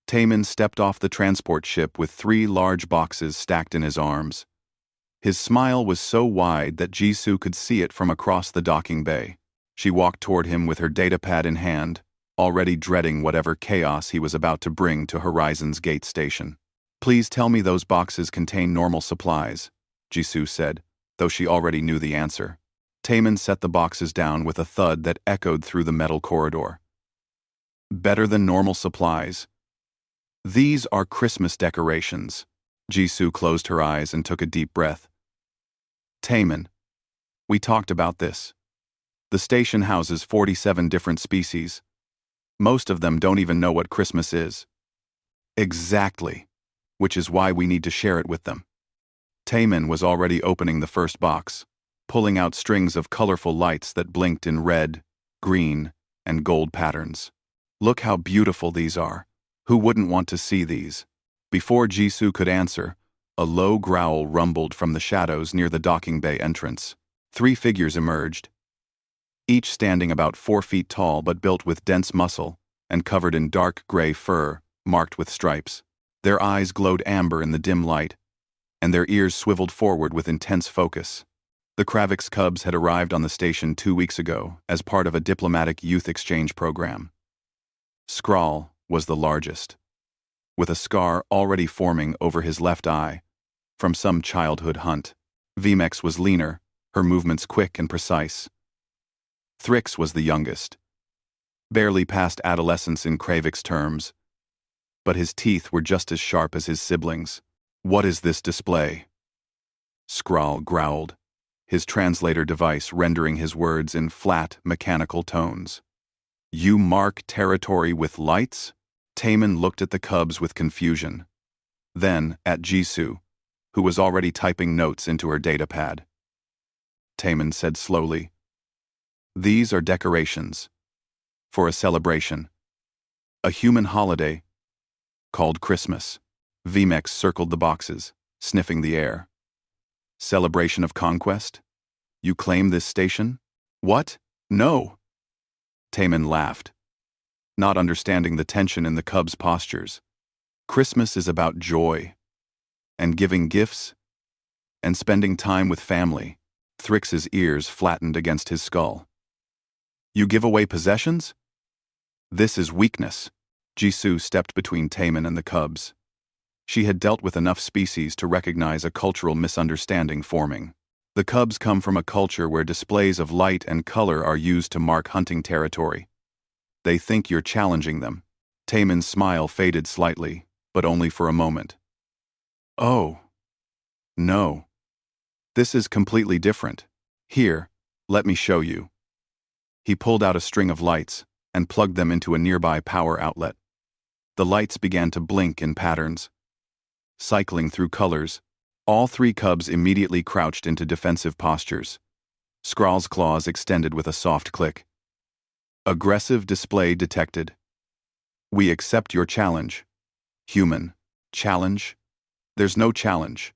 Taemin stepped off the transport ship with 3 large boxes stacked in his arms. His smile was so wide that Jisoo could see it from across the docking bay. She walked toward him with her datapad in hand, already dreading whatever chaos he was about to bring to Horizon's Gate Station. "Please tell me those boxes contain normal supplies," Jisoo said, though she already knew the answer. Taemin set the boxes down with a thud that echoed through the metal corridor. "Better than normal supplies. These are Christmas decorations." Jisoo closed her eyes and took a deep breath. "Taemin, we talked about this. The station houses 47 different species. Most of them don't even know what Christmas is." "Exactly, which is why we need to share it with them." Taemin was already opening the first box, pulling out strings of colorful lights that blinked in red, green, and gold patterns. "Look how beautiful these are. Who wouldn't want to see these?" Before Jisoo could answer, a low growl rumbled from the shadows near the docking bay entrance. 3 figures emerged, each standing about 4 feet tall but built with dense muscle and covered in dark gray fur marked with stripes. Their eyes glowed amber in the dim light, and their ears swiveled forward with intense focus. The Kravix cubs had arrived on the station 2 weeks ago as part of a diplomatic youth exchange program. Skrull was the largest, with a scar already forming over his left eye from some childhood hunt. Vmex was leaner, her movements quick and precise. Thrix was the youngest, barely past adolescence in Kravix terms, but his teeth were just as sharp as his siblings. "What is this display?" Skrull growled, his translator device rendering his words in flat, mechanical tones. "You mark territory with lights?" Taemin looked at the cubs with confusion, then at Jisoo, who was already typing notes into her datapad. Taemin said slowly, "These are decorations for a celebration, a human holiday called Christmas." Vmex circled the boxes, sniffing the air. "Celebration of conquest? You claim this station?" "What? No!" Taemin laughed, not understanding the tension in the cubs' postures. "Christmas is about joy, and giving gifts, and spending time with family." Thrix's ears flattened against his skull. "You give away possessions? This is weakness." Jisoo stepped between Taemin and the cubs. She had dealt with enough species to recognize a cultural misunderstanding forming. The cubs come from a culture where displays of light and color are used to mark hunting territory. They think you're challenging them. Taemin's smile faded slightly, but only for a moment. "Oh, no. This is completely different. Here, let me show you." He pulled out a string of lights and plugged them into a nearby power outlet. The lights began to blink in patterns, cycling through colors. All 3 cubs immediately crouched into defensive postures. Skrull's claws extended with a soft click. "Aggressive display detected. We accept your challenge." "Human. Challenge? There's no challenge."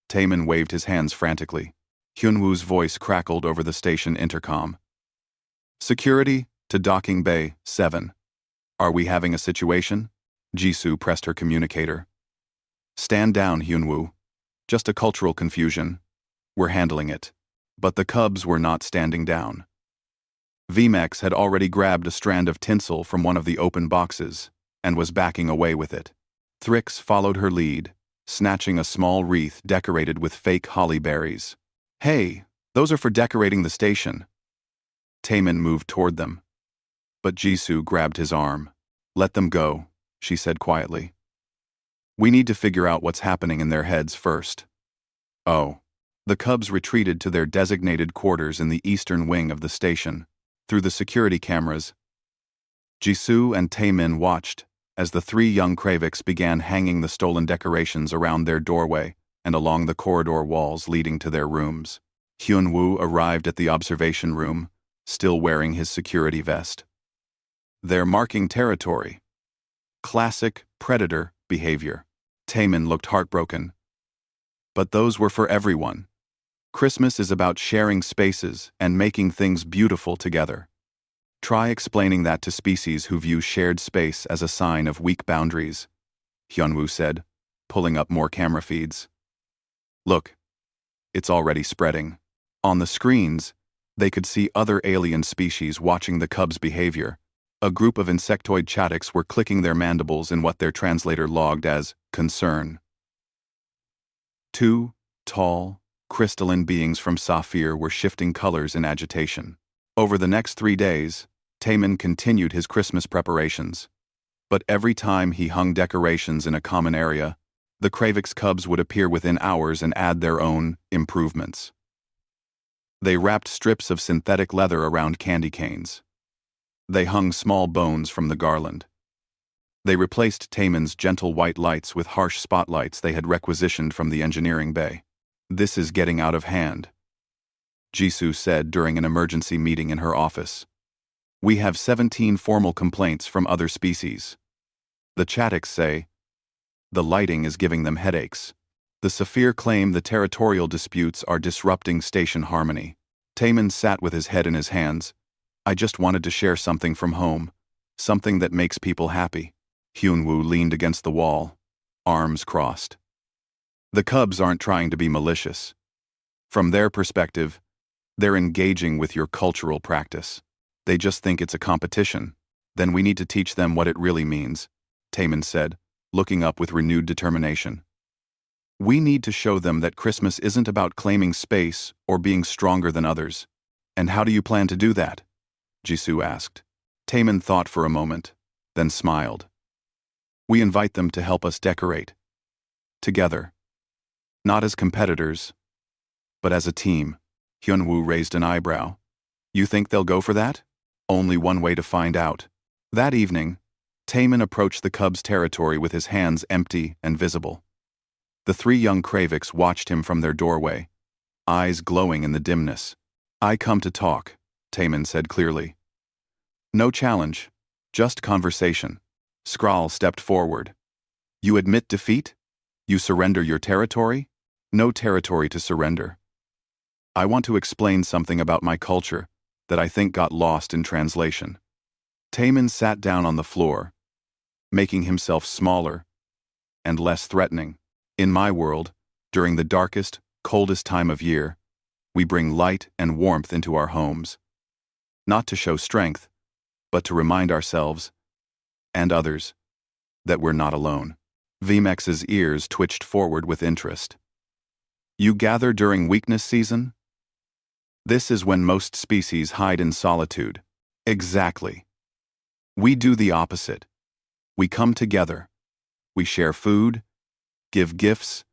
Taemin waved his hands frantically. Hyunwoo's voice crackled over the station intercom. "Security to Docking Bay 7. Are we having a situation?" Jisoo pressed her communicator. "Stand down, Hyunwoo. Just a cultural confusion. We're handling it." But the cubs were not standing down. Vmex had already grabbed a strand of tinsel from one of the open boxes and was backing away with it. Thrix followed her lead, snatching a small wreath decorated with fake holly berries. "Hey, those are for decorating the station." Taemin moved toward them, but Jisoo grabbed his arm. "Let them go," she said quietly. "We need to figure out what's happening in their heads first." "Oh." The cubs retreated to their designated quarters in the eastern wing of the station. Through the security cameras, Jisoo and Taemin watched as the 3 young Kravix began hanging the stolen decorations around their doorway and along the corridor walls leading to their rooms. Hyunwoo arrived at the observation room, still wearing his security vest. "They're marking territory. Classic predator behavior." Taemin looked heartbroken. "But those were for everyone. Christmas is about sharing spaces and making things beautiful together. Try explaining that to species who view shared space as a sign of weak boundaries." Hyunwoo said, pulling up more camera feeds. Look, it's already spreading. On the screens, they could see other alien species watching the cubs' behavior. A group of insectoid chataks were clicking their mandibles in what their translator logged as concern. Two tall, crystalline beings from Saphir were shifting colors in agitation. Over the next 3 days, Taemin continued his Christmas preparations. But every time he hung decorations in a common area, the Kravix cubs would appear within hours and add their own improvements. They wrapped strips of synthetic leather around candy canes. They hung small bones from the garland. They replaced Taemin's gentle white lights with harsh spotlights they had requisitioned from the engineering bay. This is getting out of hand, Jisoo said during an emergency meeting in her office. We have 17 formal complaints from other species. The Chataks say the lighting is giving them headaches. The Saphir claim the territorial disputes are disrupting station harmony. Taemin sat with his head in his hands. I just wanted to share something from home, something that makes people happy. Hyunwoo leaned against the wall, arms crossed. The cubs aren't trying to be malicious. From their perspective, they're engaging with your cultural practice. They just think it's a competition. Then we need to teach them what it really means, Taemin said, looking up with renewed determination. We need to show them that Christmas isn't about claiming space or being stronger than others. And how do you plan to do that? Jisoo asked. Taemin thought for a moment, then smiled. We invite them to help us decorate. Together. Not as competitors, but as a team. Hyunwoo raised an eyebrow. You think they'll go for that? Only one way to find out. That evening, Taemin approached the cubs' territory with his hands empty and visible. The 3 young Kravix watched him from their doorway, eyes glowing in the dimness. I come to talk, Taemin said clearly. No challenge, just conversation. Skral stepped forward. You admit defeat? You surrender your territory? No territory to surrender. I want to explain something about my culture that I think got lost in translation. Taemin sat down on the floor, making himself smaller and less threatening. In my world, during the darkest, coldest time of year, we bring light and warmth into our homes. Not to show strength, but to remind ourselves, and others, that we're not alone. Vmex's ears twitched forward with interest. You gather during weakness season? This is when most species hide in solitude. Exactly. We do the opposite. We come together. We share food, give gifts,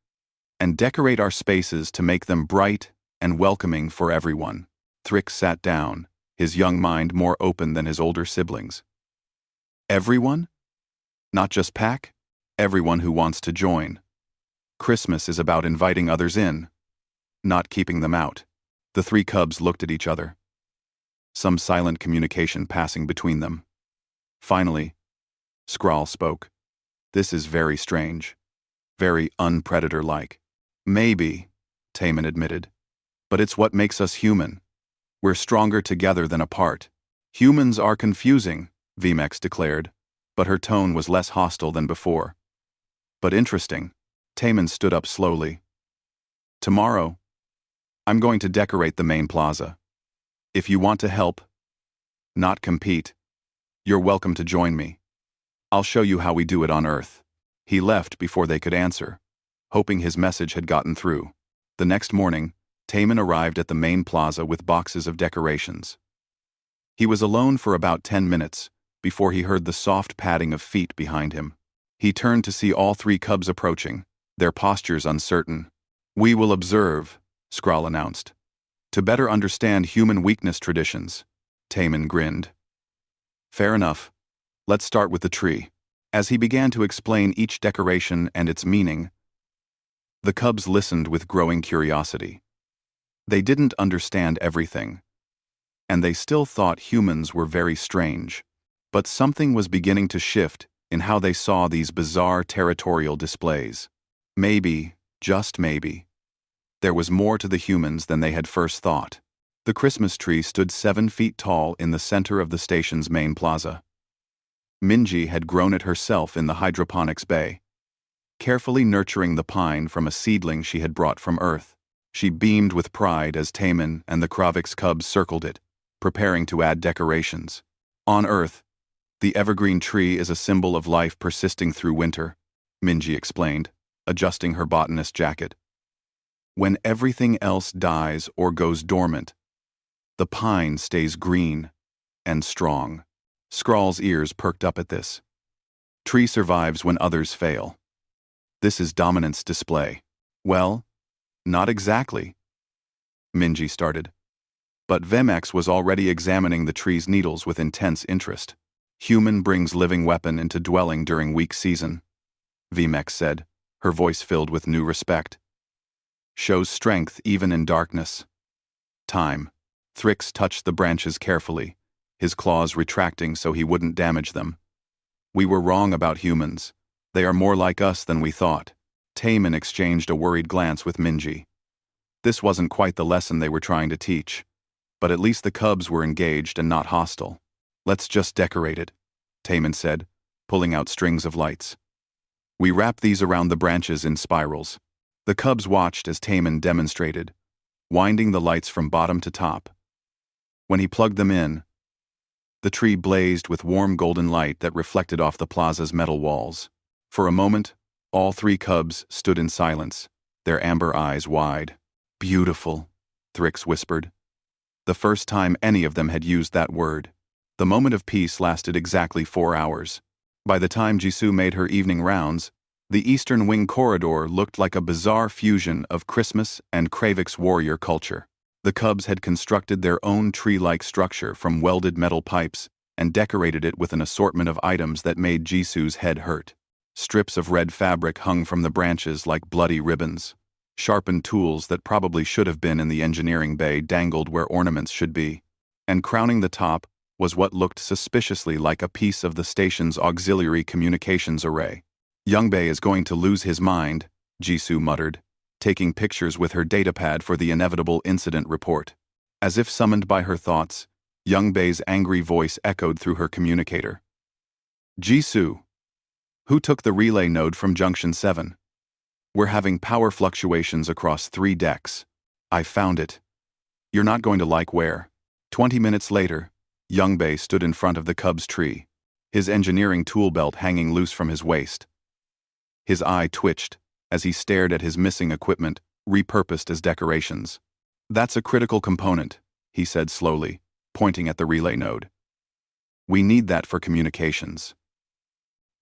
and decorate our spaces to make them bright and welcoming for everyone. Thrick sat down, his young mind more open than his older siblings. Everyone? Not just Pack? Everyone who wants to join. Christmas is about inviting others in, not keeping them out. The 3 cubs looked at each other. Some silent communication passing between them. Finally, Skral spoke. This is very strange. Very unpredator-like. Maybe, Taemin admitted. But it's what makes us human. We're stronger together than apart. Humans are confusing, Vmex declared, but her tone was less hostile than before. But interesting. Taemin stood up slowly. Tomorrow, I'm going to decorate the main plaza. If you want to help, not compete, you're welcome to join me. I'll show you how we do it on Earth. He left before they could answer, hoping his message had gotten through. The next morning, Taemin arrived at the main plaza with boxes of decorations. He was alone for about 10 minutes before he heard the soft padding of feet behind him. He turned to see all 3 cubs approaching, their postures uncertain. We will observe, Skral announced. To better understand human weakness traditions, Taemin grinned. Fair enough. Let's start with the tree. As he began to explain each decoration and its meaning, the cubs listened with growing curiosity. They didn't understand everything, and they still thought humans were very strange. But something was beginning to shift in how they saw these bizarre territorial displays. Maybe, just maybe, there was more to the humans than they had first thought. The Christmas tree stood 7 feet tall in the center of the station's main plaza. Minji had grown it herself in the hydroponics bay, carefully nurturing the pine from a seedling she had brought from Earth. She beamed with pride as Taman and the Kravik's cubs circled it, preparing to add decorations. On Earth, the evergreen tree is a symbol of life persisting through winter, Minji explained, adjusting her botanist jacket. When everything else dies or goes dormant, the pine stays green and strong. Skrull's ears perked up at this. Tree survives when others fail. This is dominance display. Well, not exactly, Minji started. But Vemex was already examining the tree's needles with intense interest. Human brings living weapon into dwelling during weak season, Vemex said, her voice filled with new respect. Shows strength even in darkness. Time. Thrix touched the branches carefully, his claws retracting so he wouldn't damage them. We were wrong about humans. They are more like us than we thought. Taman exchanged a worried glance with Minji. This wasn't quite the lesson they were trying to teach, but at least the cubs were engaged and not hostile. Let's just decorate it, Taman said, pulling out strings of lights. We wrap these around the branches in spirals. The cubs watched as Taman demonstrated, winding the lights from bottom to top. When he plugged them in, the tree blazed with warm golden light that reflected off the plaza's metal walls. For a moment, all three cubs stood in silence, their amber eyes wide. Beautiful, Thrix whispered. The first time any of them had used that word. The moment of peace lasted exactly 4 hours. By the time Jisoo made her evening rounds, the Eastern Wing corridor looked like a bizarre fusion of Christmas and Kravik's warrior culture. The cubs had constructed their own tree-like structure from welded metal pipes and decorated it with an assortment of items that made Jisoo's head hurt. Strips of red fabric hung from the branches like bloody ribbons. Sharpened tools that probably should have been in the engineering bay dangled where ornaments should be. And crowning the top was what looked suspiciously like a piece of the station's auxiliary communications array. Youngbei is going to lose his mind, Jisoo muttered, taking pictures with her datapad for the inevitable incident report. As if summoned by her thoughts, Youngbei's angry voice echoed through her communicator. Jisoo, who took the relay node from Junction 7? We're having power fluctuations across 3 decks. I found it. You're not going to like where. 20 minutes later, Youngbei stood in front of the cub's tree, his engineering tool belt hanging loose from his waist. His eye twitched as he stared at his missing equipment, repurposed as decorations. That's a critical component, he said slowly, pointing at the relay node. We need that for communications.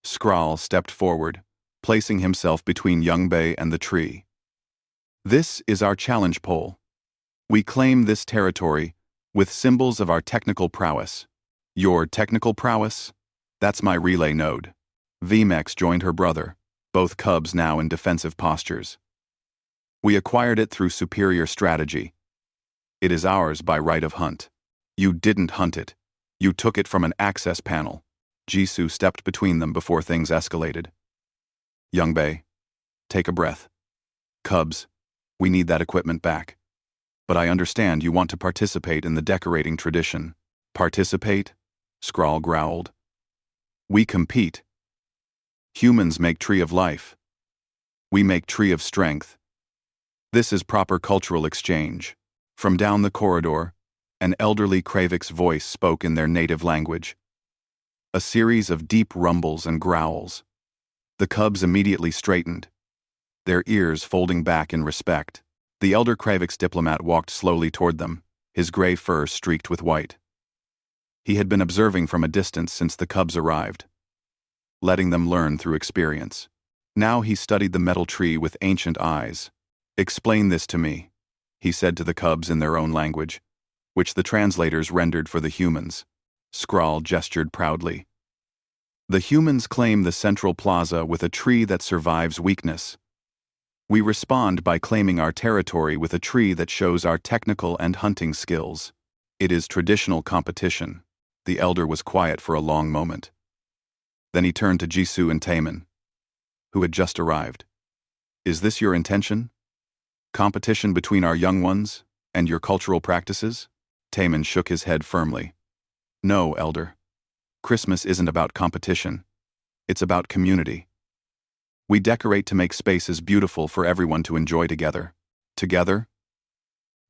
Skrull stepped forward, placing himself between Youngbei and the tree. This is our challenge pole. We claim this territory with symbols of our technical prowess. Your technical prowess? That's my relay node. Vemex joined her brother, both cubs now in defensive postures. We acquired it through superior strategy. It is ours by right of hunt. You didn't hunt it. You took it from an access panel. Jisoo stepped between them before things escalated. Youngbei, take a breath. Cubs, we need that equipment back. But I understand you want to participate in the decorating tradition. Participate? Skrull growled. We compete. Humans make Tree of Life. We make Tree of Strength. This is proper cultural exchange. From down the corridor, an elderly Kravik's voice spoke in their native language. A series of deep rumbles and growls. The cubs immediately straightened, their ears folding back in respect. The elder Kravik's diplomat walked slowly toward them, his gray fur streaked with white. He had been observing from a distance since the cubs arrived, letting them learn through experience. Now he studied the metal tree with ancient eyes. Explain this to me, he said to the cubs in their own language, which the translators rendered for the humans. Skrull gestured proudly. The humans claim the central plaza with a tree that survives weakness. We respond by claiming our territory with a tree that shows our technical and hunting skills. It is traditional competition. The elder was quiet for a long moment. Then he turned to Jisoo and Taman, who had just arrived. Is this your intention? Competition between our young ones and your cultural practices? Taman shook his head firmly. No, elder. Christmas isn't about competition. It's about community. We decorate to make spaces beautiful for everyone to enjoy together. Together?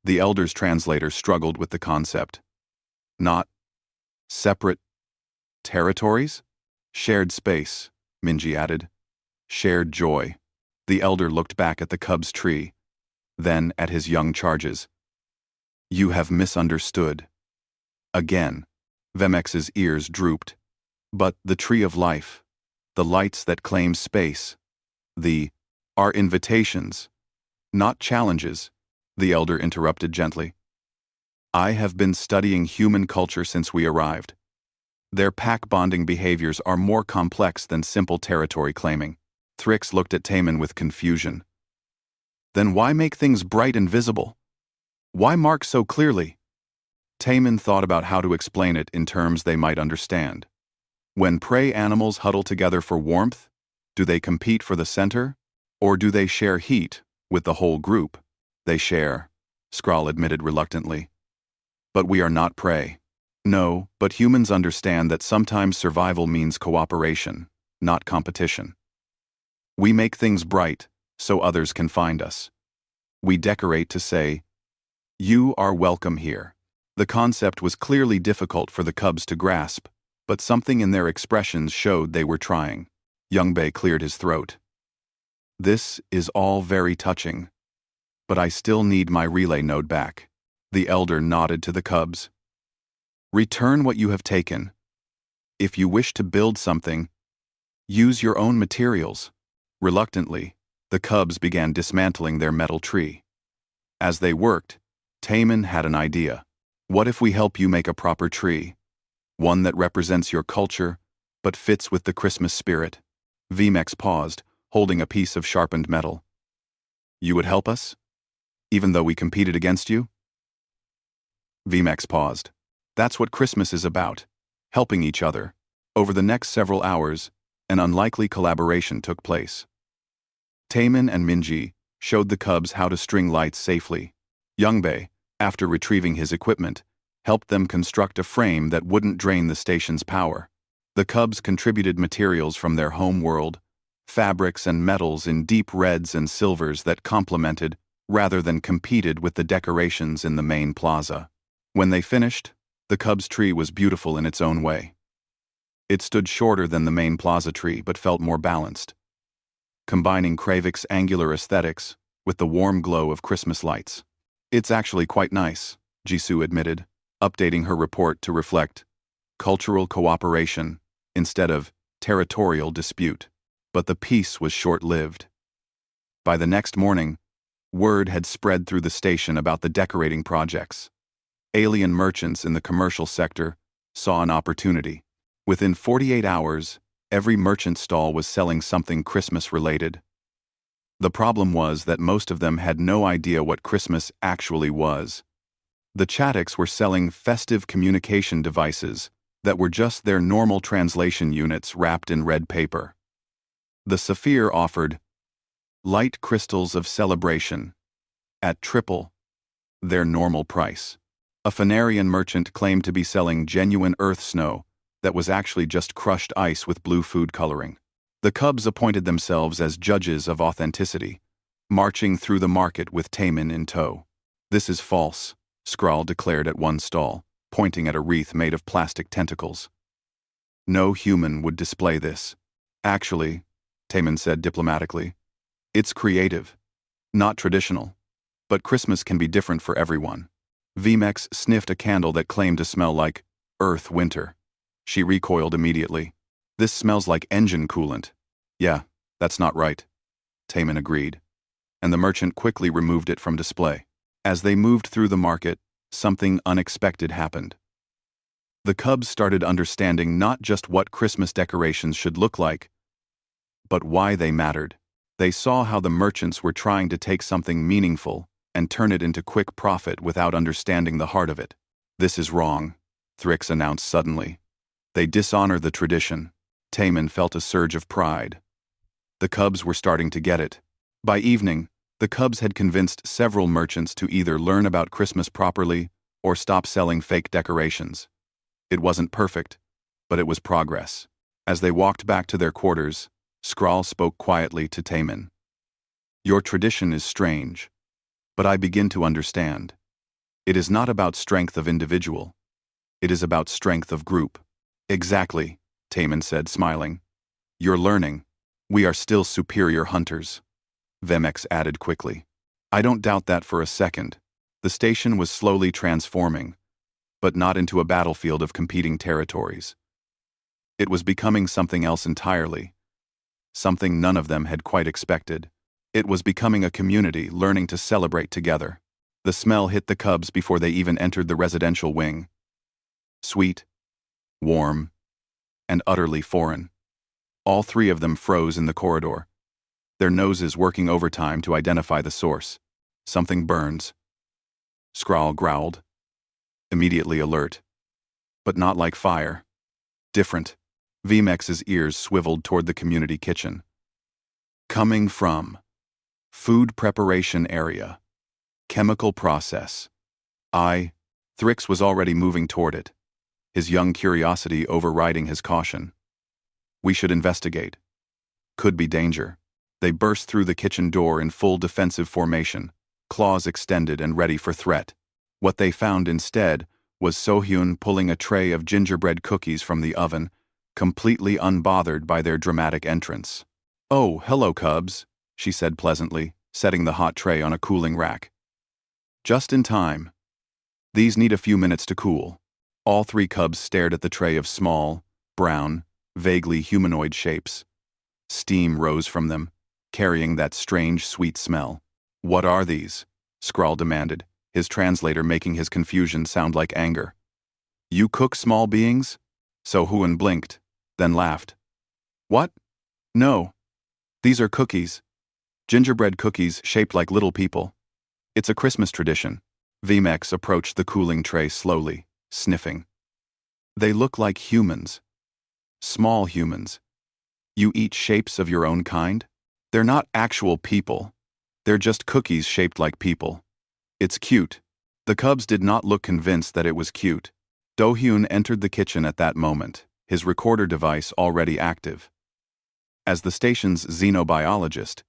The elder's translator struggled with the concept. Not separate territories? Shared space, Minji added. Shared joy. The elder looked back at the cub's tree, then at his young charges. You have misunderstood. Again, Vemex's ears drooped. But the tree of life, the lights that claim space, are invitations, not challenges, the elder interrupted gently. I have been studying human culture since we arrived. Their pack-bonding behaviors are more complex than simple territory claiming. Thrix looked at Taman with confusion. Then why make things bright and visible? Why mark so clearly? Taman thought about how to explain it in terms they might understand. When prey animals huddle together for warmth, do they compete for the center? Or do they share heat with the whole group? They share, Skrull admitted reluctantly. But we are not prey. No, but humans understand that sometimes survival means cooperation, not competition. We make things bright so others can find us. We decorate to say, you are welcome here. The concept was clearly difficult for the cubs to grasp, but something in their expressions showed they were trying. Youngbei cleared his throat. This is all very touching. But I still need my relay node back. The elder nodded to the cubs. Return what you have taken. If you wish to build something, use your own materials. Reluctantly, the cubs began dismantling their metal tree. As they worked, Taman had an idea. What if we help you make a proper tree? One that represents your culture, but fits with the Christmas spirit. Vmex paused, holding a piece of sharpened metal. You would help us? Even though we competed against you? Vmex paused. That's what Christmas is about. Helping each other. Over the next several hours, an unlikely collaboration took place. Taman and Minji showed the cubs how to string lights safely. Youngbei, after retrieving his equipment, helped them construct a frame that wouldn't drain the station's power. The cubs contributed materials from their home world, fabrics and metals in deep reds and silvers that complemented, rather than competed with the decorations in the main plaza. When they finished, the cub's tree was beautiful in its own way. It stood shorter than the main plaza tree but felt more balanced, combining Kravik's angular aesthetics with the warm glow of Christmas lights. It's actually quite nice, Jisoo admitted, updating her report to reflect cultural cooperation instead of territorial dispute. But the peace was short-lived. By the next morning, word had spread through the station about the decorating projects. Alien merchants in the commercial sector saw an opportunity. Within 48 hours, every merchant stall was selling something Christmas-related. The problem was that most of them had no idea what Christmas actually was. The Chattics were selling festive communication devices that were just their normal translation units wrapped in red paper. The Saphir offered light crystals of celebration at triple their normal price. A Fenarian merchant claimed to be selling genuine earth snow that was actually just crushed ice with blue food coloring. The cubs appointed themselves as judges of authenticity, marching through the market with Taman in tow. This is false, Skrull declared at one stall, pointing at a wreath made of plastic tentacles. No human would display this. Actually, Taman said diplomatically, it's creative, not traditional. But Christmas can be different for everyone. Vmex sniffed a candle that claimed to smell like Earth winter. She recoiled immediately. This smells like engine coolant. Yeah, that's not right, Taman agreed. And the merchant quickly removed it from display. As they moved through the market, something unexpected happened. The cubs started understanding not just what Christmas decorations should look like, but why they mattered. They saw how the merchants were trying to take something meaningful and turn it into quick profit without understanding the heart of it. This is wrong, Thrix announced suddenly. They dishonor the tradition. Taman felt a surge of pride. The cubs were starting to get it. By evening, the cubs had convinced several merchants to either learn about Christmas properly or stop selling fake decorations. It wasn't perfect, but it was progress. As they walked back to their quarters, Skrull spoke quietly to Taemin. Your tradition is strange, but I begin to understand. It is not about strength of individual. It is about strength of group. Exactly, Taemin said, smiling. You're learning. We are still superior hunters. Vemex added quickly. I don't doubt that for a second. The station was slowly transforming, but not into a battlefield of competing territories. It was becoming something else entirely. Something none of them had quite expected. It was becoming a community learning to celebrate together. The smell hit the cubs before they even entered the residential wing. Sweet, warm, and utterly foreign. All three of them froze in the corridor, their noses working overtime to identify the source. Something burns. Skrull growled. Immediately alert. But not like fire. Different. Vmex's ears swiveled toward the community kitchen. Coming from food preparation area. Chemical process. Thrix was already moving toward it, his young curiosity overriding his caution. We should investigate. Could be danger. They burst through the kitchen door in full defensive formation, claws extended and ready for threat. What they found instead was Sohyun pulling a tray of gingerbread cookies from the oven, completely unbothered by their dramatic entrance. Oh, hello, cubs, she said pleasantly, setting the hot tray on a cooling rack. Just in time. These need a few minutes to cool. All three cubs stared at the tray of small, brown, vaguely humanoid shapes. Steam rose from them, carrying that strange, sweet smell. What are these? Skrull demanded, his translator making his confusion sound like anger. You cook small beings? Sohyun blinked, then laughed. What? No. These are cookies. Gingerbread cookies shaped like little people. It's a Christmas tradition. Vmex approached the cooling tray slowly, sniffing. They look like humans. Small humans. You eat shapes of your own kind? They're not actual people. They're just cookies shaped like people. It's cute. The cubs did not look convinced that it was cute. Dohyun entered the kitchen at that moment, his recorder device already active. As the station's xenobiologist,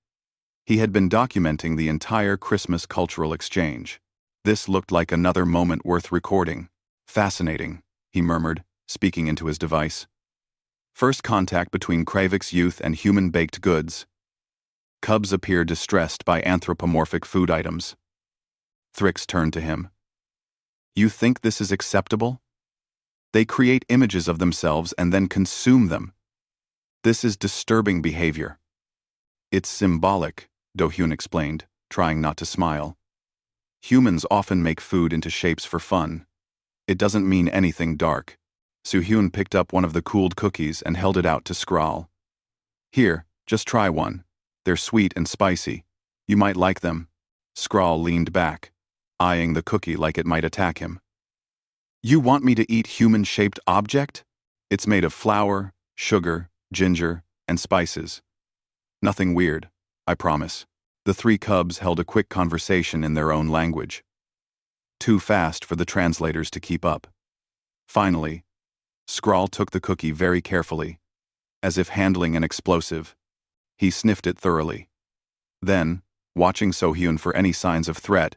he had been documenting the entire Christmas cultural exchange. This looked like another moment worth recording. Fascinating, he murmured, speaking into his device. First contact between Kravik's youth and human baked goods. Cubs appear distressed by anthropomorphic food items. Thrix turned to him. You think this is acceptable? They create images of themselves and then consume them. This is disturbing behavior. It's symbolic, Dohyun explained, trying not to smile. Humans often make food into shapes for fun. It doesn't mean anything dark. Sohyun picked up one of the cooled cookies and held it out to Skrull. Here, just try one. They're sweet and spicy. You might like them. Skrull leaned back, eyeing the cookie like it might attack him. You want me to eat human-shaped object? It's made of flour, sugar, ginger, and spices. Nothing weird, I promise. The three cubs held a quick conversation in their own language. Too fast for the translators to keep up. Finally, Skrull took the cookie very carefully, as if handling an explosive. He sniffed it thoroughly. Then, watching Sohyun for any signs of threat,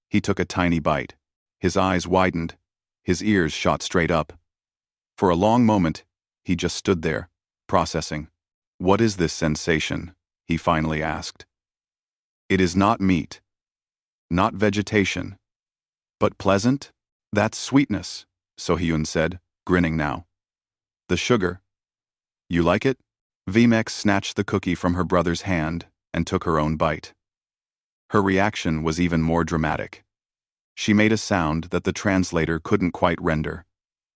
he took a tiny bite. His eyes widened, his ears shot straight up. For a long moment, he just stood there, processing. What is this sensation? He finally asked. It is not meat, not vegetation, but pleasant? That's sweetness, Sohyun said, grinning now. The sugar. You like it? Vmex snatched the cookie from her brother's hand and took her own bite. Her reaction was even more dramatic. She made a sound that the translator couldn't quite render,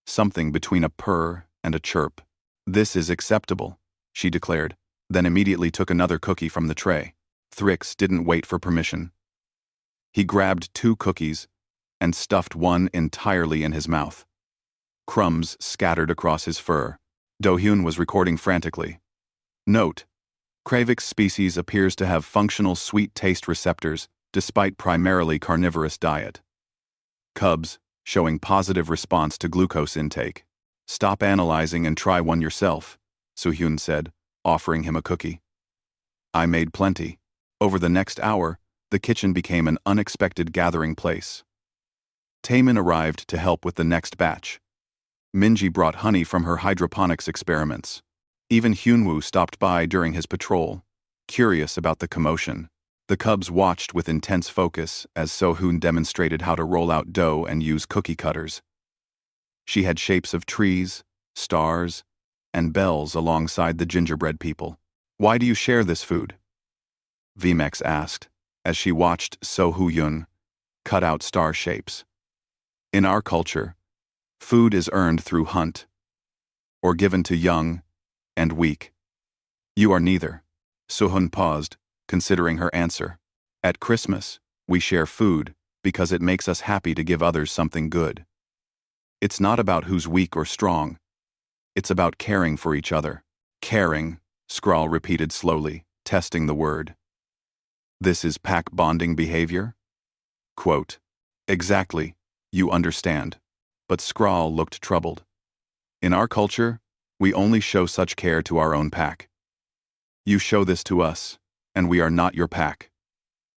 something between a purr and a chirp. This is acceptable, she declared, then immediately took another cookie from the tray. Thrix didn't wait for permission. He grabbed 2 cookies and stuffed one entirely in his mouth. Crumbs scattered across his fur. Dohyun was recording frantically. Note: Kravik's species appears to have functional sweet taste receptors despite primarily carnivorous diet. Cubs, showing positive response to glucose intake. Stop analyzing and try one yourself, Sohyun said, offering him a cookie. I made plenty. Over the next hour, the kitchen became an unexpected gathering place. Taemin arrived to help with the next batch. Minji brought honey from her hydroponics experiments. Even Hyunwoo stopped by during his patrol, curious about the commotion. The cubs watched with intense focus as So-hoon demonstrated how to roll out dough and use cookie cutters. She had shapes of trees, stars, and bells alongside the gingerbread people. "Why do you share this food?" Vmex asked, as she watched So-Hoon cut out star shapes. "In our culture, food is earned through hunt, or given to young and weak. You are neither." So-Hoon paused, considering her answer. "At Christmas, we share food because it makes us happy to give others something good. It's not about who's weak or strong. It's about caring for each other." "Caring," Skrull repeated slowly, testing the word. "This is pack bonding behavior?" Quote, "Exactly, you understand." But Skrull looked troubled. "In our culture, we only show such care to our own pack. You show this to us, and we are not your pack."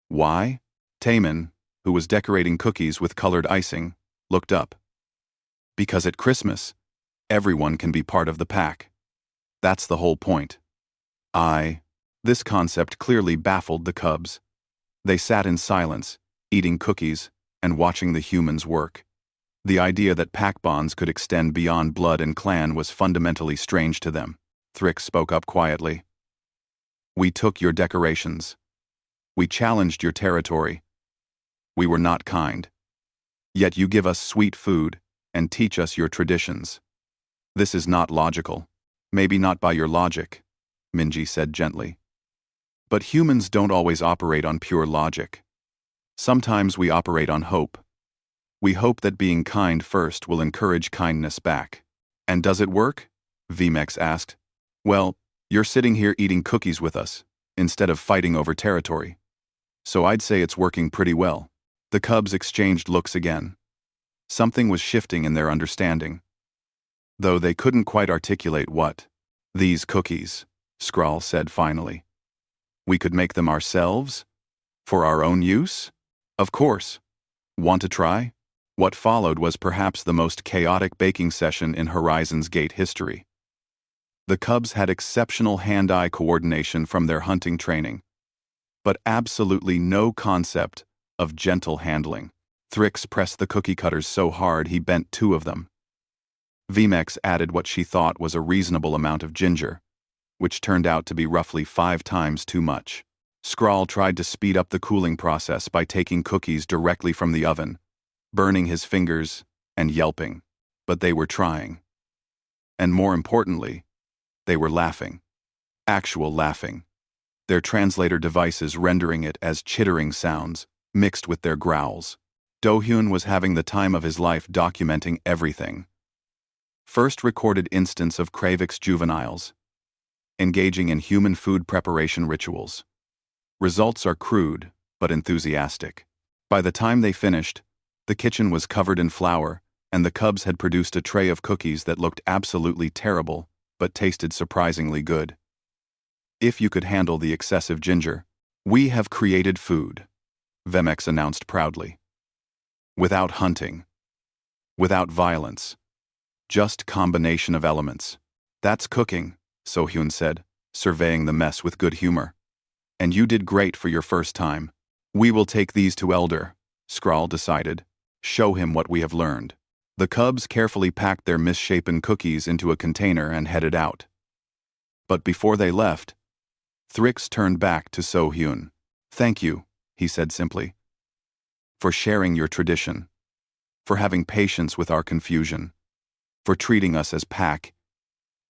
"Why?" Taemin, who was decorating cookies with colored icing, looked up. "Because at Christmas, everyone can be part of the pack. That's the whole point." This concept clearly baffled the cubs. They sat in silence, eating cookies and watching the humans work. The idea that pack bonds could extend beyond blood and clan was fundamentally strange to them. Thrix spoke up quietly. "We took your decorations. We challenged your territory. We were not kind. Yet you give us sweet food and teach us your traditions. This is not logical." "Maybe not by your logic," Minji said gently. "But humans don't always operate on pure logic. Sometimes we operate on hope. We hope that being kind first will encourage kindness back." "And does it work?" Vmex asked. "Well, you're sitting here eating cookies with us, instead of fighting over territory. So I'd say it's working pretty well." The cubs exchanged looks again. Something was shifting in their understanding, though they couldn't quite articulate what. "These cookies," Skrull said finally. "We could make them ourselves? For our own use?" "Of course. Want to try?" What followed was perhaps the most chaotic baking session in Horizon's Gate history. The cubs had exceptional hand-eye coordination from their hunting training, but absolutely no concept of gentle handling. Thrix pressed the cookie cutters so hard he bent two of them. Vmex added what she thought was a reasonable amount of ginger, which turned out to be roughly 5 times too much. Skrull tried to speed up the cooling process by taking cookies directly from the oven, burning his fingers and yelping, but they were trying. And more importantly, they were laughing. Actual laughing. Their translator devices rendering it as chittering sounds, mixed with their growls. Do-hyun was having the time of his life documenting everything. First recorded instance of Kravix juveniles, engaging in human food preparation rituals. Results are crude, but enthusiastic. By the time they finished, the kitchen was covered in flour, and the cubs had produced a tray of cookies that looked absolutely terrible, but tasted surprisingly good. "If you could handle the excessive ginger, we have created food," Vmex announced proudly. "Without hunting. Without violence. Just combination of elements. That's cooking," So-Hyun said, surveying the mess with good humor. "And you did great for your first time. We will take these to Elder," Skrull decided. "Show him what we have learned." The cubs carefully packed their misshapen cookies into a container and headed out. But before they left, Thrix turned back to So-Hyun. "Thank you," he said simply, "for sharing your tradition, for having patience with our confusion, for treating us as pack,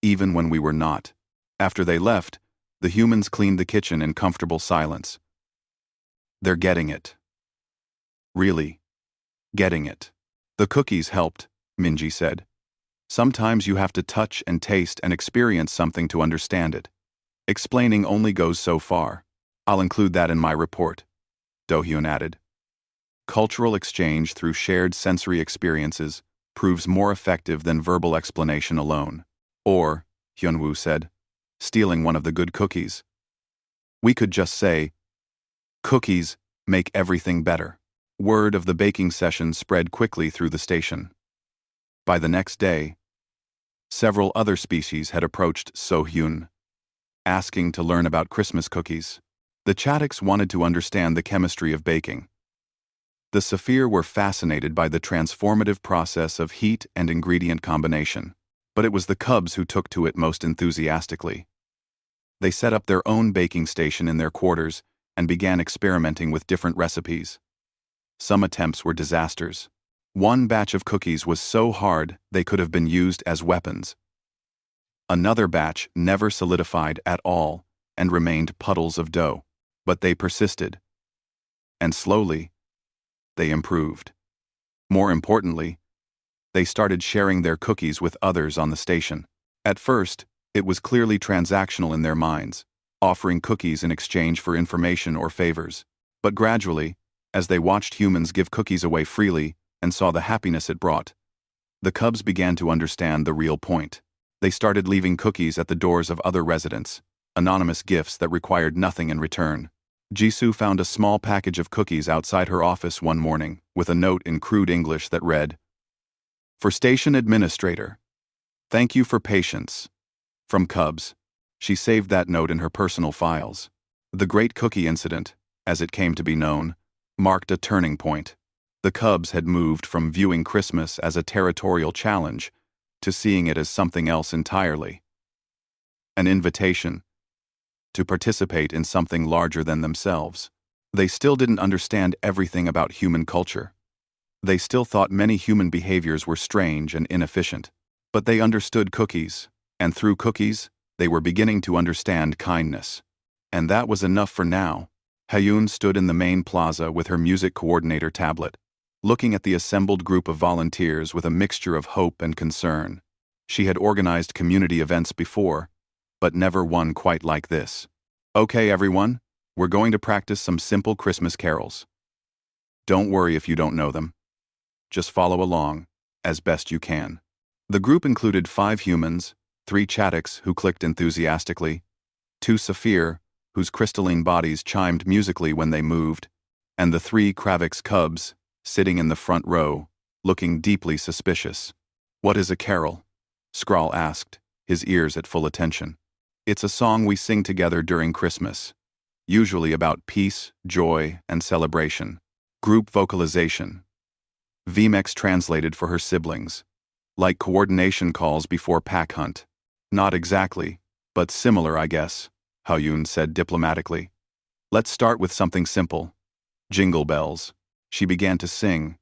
even when we were not." After they left, the humans cleaned the kitchen in comfortable silence. "They're getting it. Really, getting it." "The cookies helped," Minji said. "Sometimes you have to touch and taste and experience something to understand it. Explaining only goes so far. I'll include that in my report," Do-hyun added. "Cultural exchange through shared sensory experiences proves more effective than verbal explanation alone." "Or," Hyunwoo said, stealing one of the good cookies. We could just say, "Cookies make everything better." Word of the baking session spread quickly through the station. By the next day, several other species had approached So-hyun, asking to learn about Christmas cookies. The Chatics wanted to understand the chemistry of baking. The Saphir were fascinated by the transformative process of heat and ingredient combination, but it was the Cubs who took to it most enthusiastically. They set up their own baking station in their quarters and began experimenting with different recipes. Some attempts were disasters. One batch of cookies was so hard they could have been used as weapons. Another batch never solidified at all and remained puddles of dough, but they persisted. And slowly, they improved. More importantly, they started sharing their cookies with others on the station. At first, it was clearly transactional in their minds, offering cookies in exchange for information or favors. But gradually, as they watched humans give cookies away freely and saw the happiness it brought, the Cubs began to understand the real point. They started leaving cookies at the doors of other residents, anonymous gifts that required nothing in return. Jisoo found a small package of cookies outside her office one morning with a note in crude English that read, "For Station Administrator. Thank you for patience. From Cubs." She saved that note in her personal files. The Great Cookie Incident, as it came to be known, marked a turning point. The Cubs had moved from viewing Christmas as a territorial challenge to seeing it as something else entirely. An invitation to participate in something larger than themselves. They still didn't understand everything about human culture. They still thought many human behaviors were strange and inefficient. But they understood cookies, and through cookies, they were beginning to understand kindness. And that was enough for now. Hyun stood in the main plaza with her music coordinator tablet, looking at the assembled group of volunteers with a mixture of hope and concern. She had organized community events before, but never one quite like this. "Okay, everyone, we're going to practice some simple Christmas carols. Don't worry if you don't know them. Just follow along, as best you can." The group included 5 humans, 3 Chatics who clicked enthusiastically, 2 Saphir, whose crystalline bodies chimed musically when they moved, and the 3 Kravix Cubs, sitting in the front row, looking deeply suspicious. "What is a carol?" Skrull asked, his ears at full attention. "It's a song we sing together during Christmas, usually about peace, joy, and celebration." Group vocalization. Vmex translated for her siblings. "Like coordination calls before pack hunt." "Not exactly, but similar, I guess," Hyun said diplomatically. "Let's start with something simple. Jingle bells." She began to sing,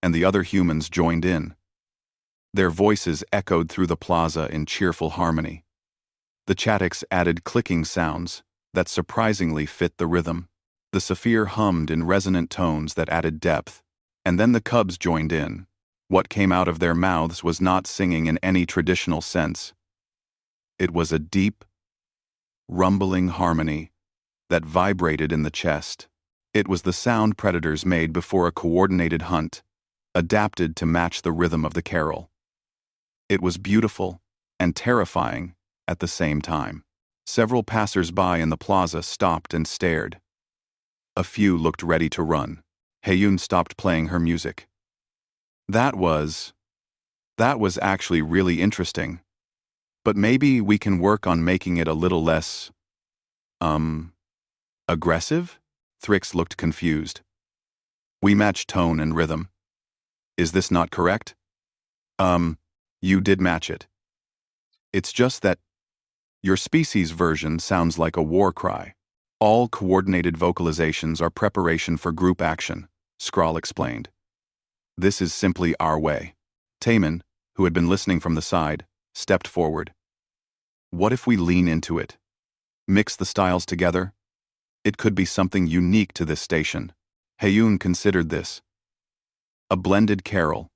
and the other humans joined in. Their voices echoed through the plaza in cheerful harmony. The Chatics added clicking sounds that surprisingly fit the rhythm. The Saphir hummed in resonant tones that added depth, and then the Cubs joined in. What came out of their mouths was not singing in any traditional sense. It was a deep, rumbling harmony that vibrated in the chest. It was the sound predators made before a coordinated hunt, adapted to match the rhythm of the carol. It was beautiful and terrifying at the same time. Several passers-by in the plaza stopped and stared. A few looked ready to run. Hyun stopped playing her music. That was actually really interesting. But maybe we can work on making it a little less, aggressive?" Thrix looked confused. "We match tone and rhythm. Is this not correct?" You did match it. It's just that your species version sounds like a war cry. All coordinated vocalizations are preparation for group action," Skrull explained. "This is simply our way." Taemin, who had been listening from the side, stepped forward. "What if we lean into it? Mix the styles together? It could be something unique to this station." Hyun considered this. A blended carol,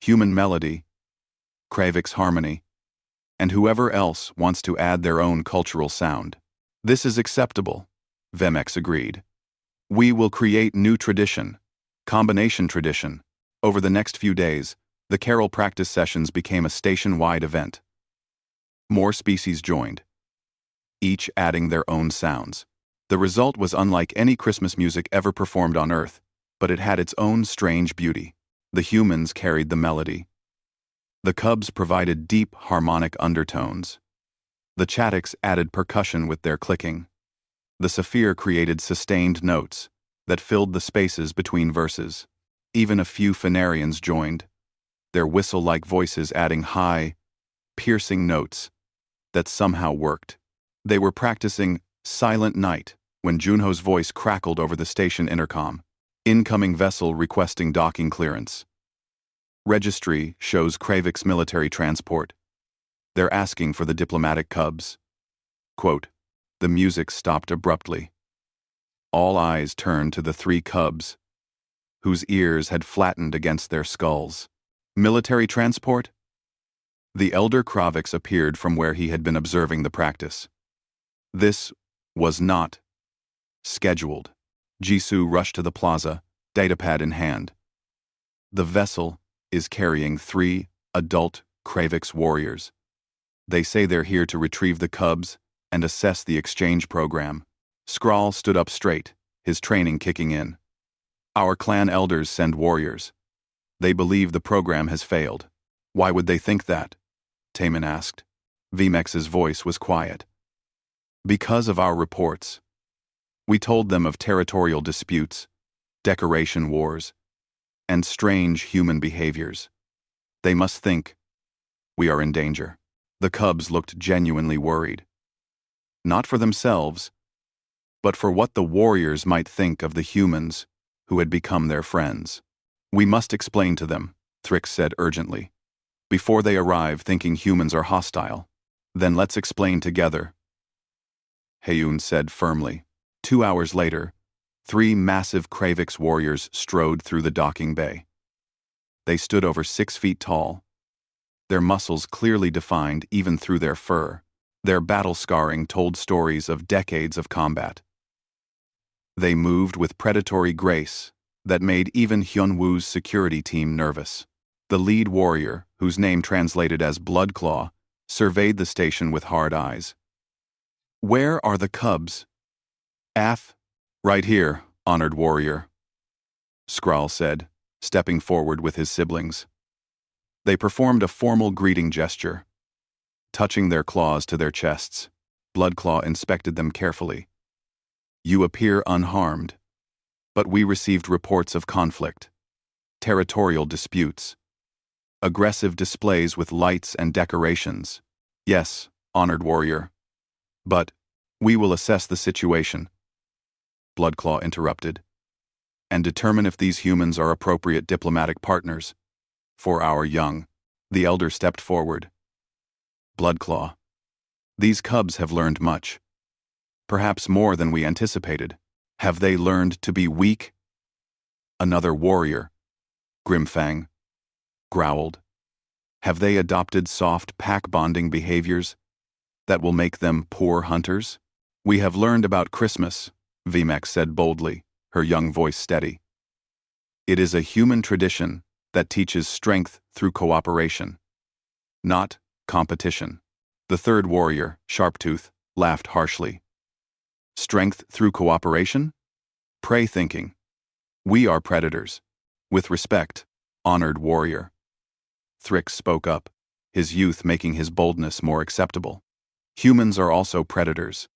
human melody, Kravix harmony, and whoever else wants to add their own cultural sound. "This is acceptable," Vmex agreed. "We will create new tradition, combination tradition." Over the next few days, the carol practice sessions became a station-wide event. More species joined. each adding their own sounds. The result was unlike any Christmas music ever performed on Earth, but it had its own strange beauty. The humans carried the melody. The cubs provided deep harmonic undertones. The Chatics added percussion with their clicking. The Saphir created sustained notes that filled the spaces between verses. Even a few Phanarians joined, their whistle-like voices adding high, piercing notes that somehow worked. They were practicing Silent Night when Junho's voice crackled over the station intercom. Incoming vessel requesting docking clearance. Registry shows Kravik's military transport. They're asking for the diplomatic cubs. Quote, the music stopped abruptly. All eyes turned to the three cubs, whose ears had flattened against their skulls. Military transport? The elder Kraviks appeared from where he had been observing the practice. This was not scheduled. Jisoo rushed to the plaza, datapad in hand. The vessel is carrying 3 adult Kraviks warriors. They say they're here to retrieve the cubs and assess the exchange program. Skrull stood up straight, his training kicking in. Our clan elders send warriors. They believe the program has failed. Why would they think that? Taemin asked. Vmex's voice was quiet. Because of our reports. We told them of territorial disputes, decoration wars, and strange human behaviors. They must think we are in danger. The cubs looked genuinely worried. Not for themselves, but for what the warriors might think of the humans who had become their friends. We must explain to them, Thrix said urgently. Before they arrive thinking humans are hostile, then let's explain together. Heyoon said firmly. 2 hours later, 3 massive Kraviks warriors strode through the docking bay. They stood over 6 feet tall, their muscles clearly defined even through their fur. Their battle scarring told stories of decades of combat. They moved with predatory grace that made even Hyunwoo's security team nervous. The lead warrior, whose name translated as Bloodclaw, surveyed the station with hard eyes. Where are the cubs? Right here, honored warrior, Skrull said, stepping forward with his siblings. They performed a formal greeting gesture. Touching their claws to their chests, Bloodclaw inspected them carefully. You appear unharmed, but we received reports of conflict, territorial disputes, aggressive displays with lights and decorations. Yes, honored warrior. But we will assess the situation, Bloodclaw interrupted, and determine if these humans are appropriate diplomatic partners for our young. The elder stepped forward. Bloodclaw. These cubs have learned much. Perhaps more than we anticipated. Have they learned to be weak? Another warrior, Grimfang, growled. Have they adopted soft pack-bonding behaviors that will make them poor hunters? We have learned about Christmas, Vmex said boldly, her young voice steady. It is a human tradition that teaches strength through cooperation, not competition. The third warrior, Sharptooth, laughed harshly. Strength through cooperation? Prey thinking. We are predators. With respect, honored warrior. Thrix spoke up, his youth making his boldness more acceptable. Humans are also predators.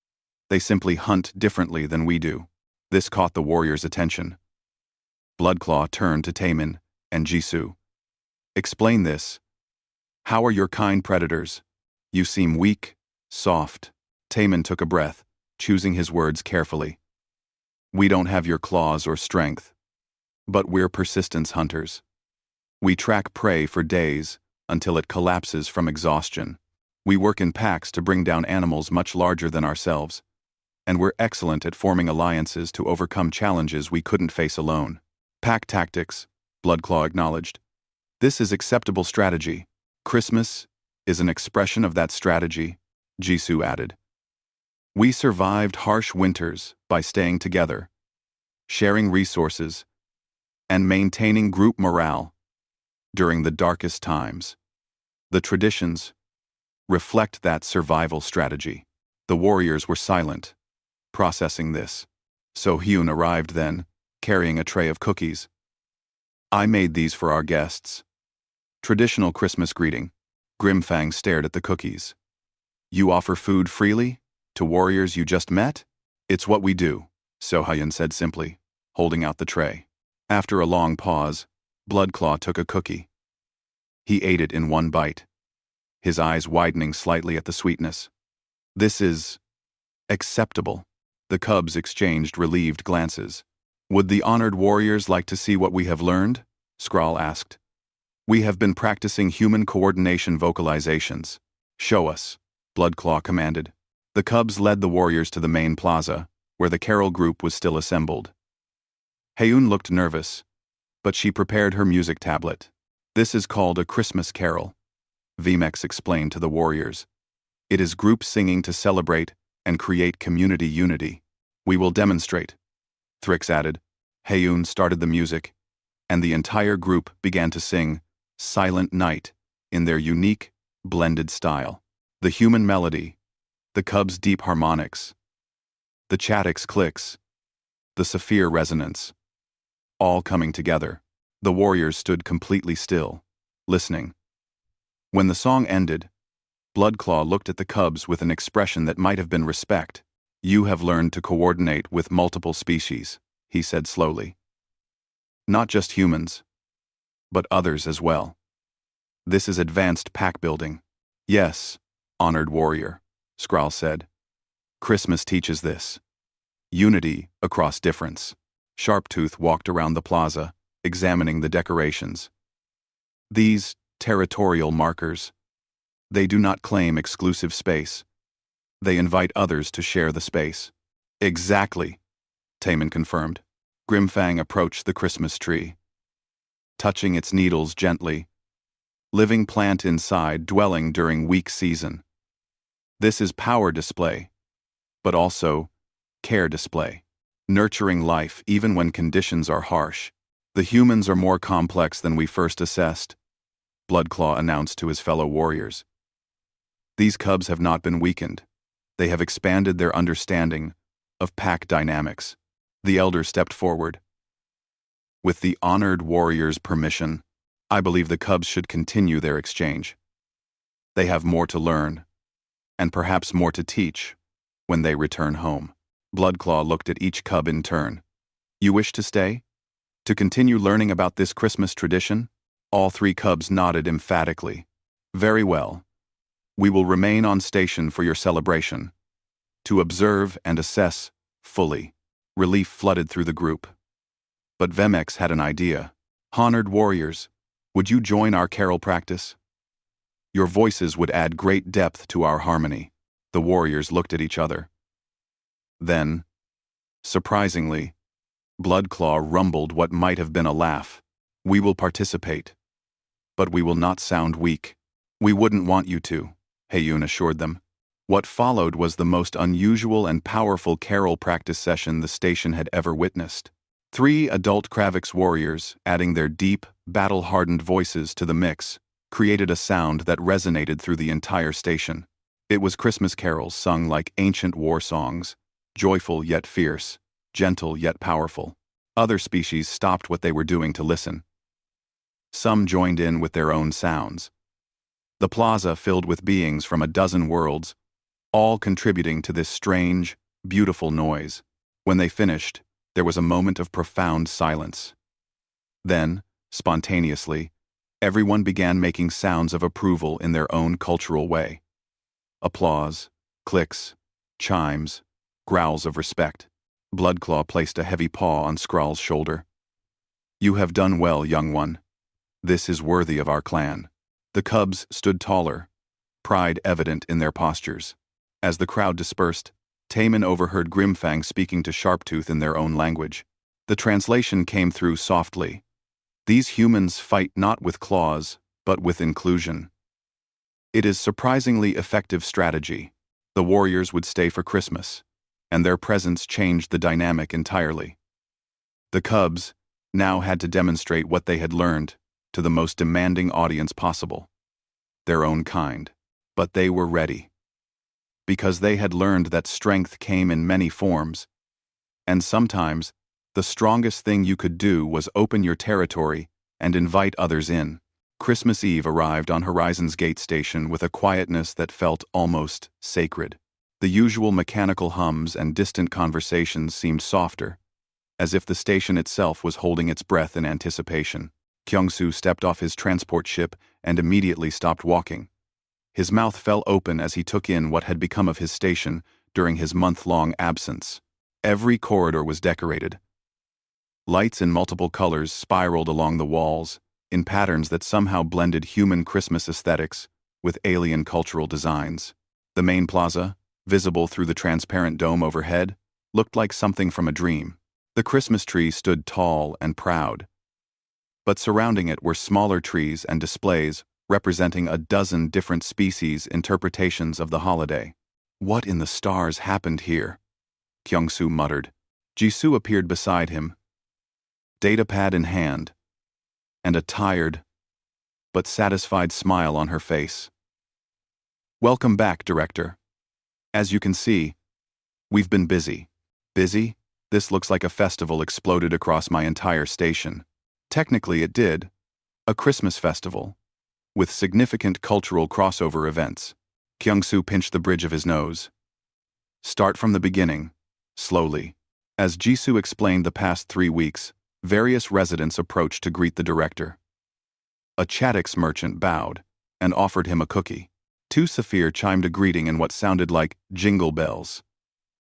They simply hunt differently than we do. This caught the warrior's attention. Bloodclaw turned to Taemin and Jisoo. Explain this. How are your kind predators? You seem weak, soft. Taemin took a breath, choosing his words carefully. We don't have your claws or strength, but we're persistence hunters. We track prey for days until it collapses from exhaustion. We work in packs to bring down animals much larger than ourselves, and we're excellent at forming alliances to overcome challenges we couldn't face alone. Pack tactics, Bloodclaw acknowledged. This is acceptable strategy. Christmas is an expression of that strategy, Jisoo added. We survived harsh winters by staying together, sharing resources, and maintaining group morale during the darkest times. The traditions reflect that survival strategy. The warriors were silent, processing this. So Hyun arrived then, carrying a tray of cookies. I made these for our guests. Traditional Christmas greeting. Grimfang stared at the cookies. You offer food freely? To warriors you just met? It's what we do, So Hyun said simply, holding out the tray. After a long pause, Bloodclaw took a cookie. He ate it in one bite, his eyes widening slightly at the sweetness. This is acceptable. The cubs exchanged relieved glances. Would the honored warriors like to see what we have learned? Skrull asked. We have been practicing human coordination vocalizations. Show us, Bloodclaw commanded. The cubs led the warriors to the main plaza, where the carol group was still assembled. Hyun looked nervous, but she prepared her music tablet. This is called a Christmas carol, Vmex explained to the warriors. It is group singing to celebrate and create community unity. We will demonstrate, Thrix added. Hyun started the music, and the entire group began to sing Silent Night in their unique, blended style. The human melody, the cubs' deep harmonics, the Chatix clicks, the Saphir resonance, all coming together. The warriors stood completely still, listening. When the song ended, Bloodclaw looked at the cubs with an expression that might have been respect. You have learned to coordinate with multiple species, he said slowly. Not just humans, but others as well. This is advanced pack building. Yes, honored warrior, Skrull said. Christmas teaches this. Unity across difference. Sharptooth walked around the plaza, examining the decorations. These territorial markers, they do not claim exclusive space. They invite others to share the space. Exactly, Taemin confirmed. Grimfang approached the Christmas tree, touching its needles gently. Living plant inside, dwelling during weak season. This is power display, but also care display. Nurturing life even when conditions are harsh. The humans are more complex than we first assessed, Bloodclaw announced to his fellow warriors. These cubs have not been weakened. They have expanded their understanding of pack dynamics. The elder stepped forward. With the honored warrior's permission, I believe the cubs should continue their exchange. They have more to learn, and perhaps more to teach, when they return home. Bloodclaw looked at each cub in turn. You wish to stay? To continue learning about this Christmas tradition? All three cubs nodded emphatically. Very well. We will remain on station for your celebration, to observe and assess fully. Relief flooded through the group. But Vmex had an idea. Honored warriors, would you join our carol practice? Your voices would add great depth to our harmony. The warriors looked at each other. Then, surprisingly, Bloodclaw rumbled what might have been a laugh. We will participate, but we will not sound weak. We wouldn't want you to, Hyun assured them. What followed was the most unusual and powerful carol practice session the station had ever witnessed. 3 adult Kravix warriors, adding their deep, battle-hardened voices to the mix, created a sound that resonated through the entire station. It was Christmas carols sung like ancient war songs, joyful yet fierce, gentle yet powerful. Other species stopped what they were doing to listen. Some joined in with their own sounds. The plaza filled with beings from a dozen worlds, all contributing to this strange, beautiful noise. When they finished, there was a moment of profound silence. Then, spontaneously, everyone began making sounds of approval in their own cultural way. Applause, clicks, chimes, growls of respect. Bloodclaw placed a heavy paw on Skrull's shoulder. You have done well, young one. This is worthy of our clan. The cubs stood taller, pride evident in their postures. As the crowd dispersed, Taemin overheard Grimfang speaking to Sharptooth in their own language. The translation came through softly. These humans fight not with claws, but with inclusion. It is surprisingly effective strategy. The warriors would stay for Christmas, and their presence changed the dynamic entirely. The cubs now had to demonstrate what they had learned to the most demanding audience possible, their own kind. But they were ready. because they had learned that strength came in many forms, and sometimes, the strongest thing you could do was open your territory and invite others in. Christmas Eve arrived on Horizon's Gate Station with a quietness that felt almost sacred. The usual mechanical hums and distant conversations seemed softer, as if the station itself was holding its breath in anticipation. Kyung-soo stepped off his transport ship and immediately stopped walking. His mouth fell open as he took in what had become of his station during his month-long absence. Every corridor was decorated. Lights in multiple colors spiraled along the walls, in patterns that somehow blended human Christmas aesthetics with alien cultural designs. The main plaza, visible through the transparent dome overhead, looked like something from a dream. The Christmas tree stood tall and proud, but surrounding it were smaller trees and displays representing a dozen different species interpretations of the holiday. What in the stars happened here? Kyung-soo muttered. Jisoo appeared beside him, datapad in hand, and a tired but satisfied smile on her face. Welcome back, Director. As you can see, we've been busy. Busy? This looks like a festival exploded across my entire station. Technically it did. A Christmas festival, with significant cultural crossover events. Kyung-soo pinched the bridge of his nose. Start from the beginning, slowly. As Jisoo explained the past 3 weeks, various residents approached to greet the director. A Chatix merchant bowed and offered him a cookie. 2 Saphir chimed a greeting in what sounded like jingle bells.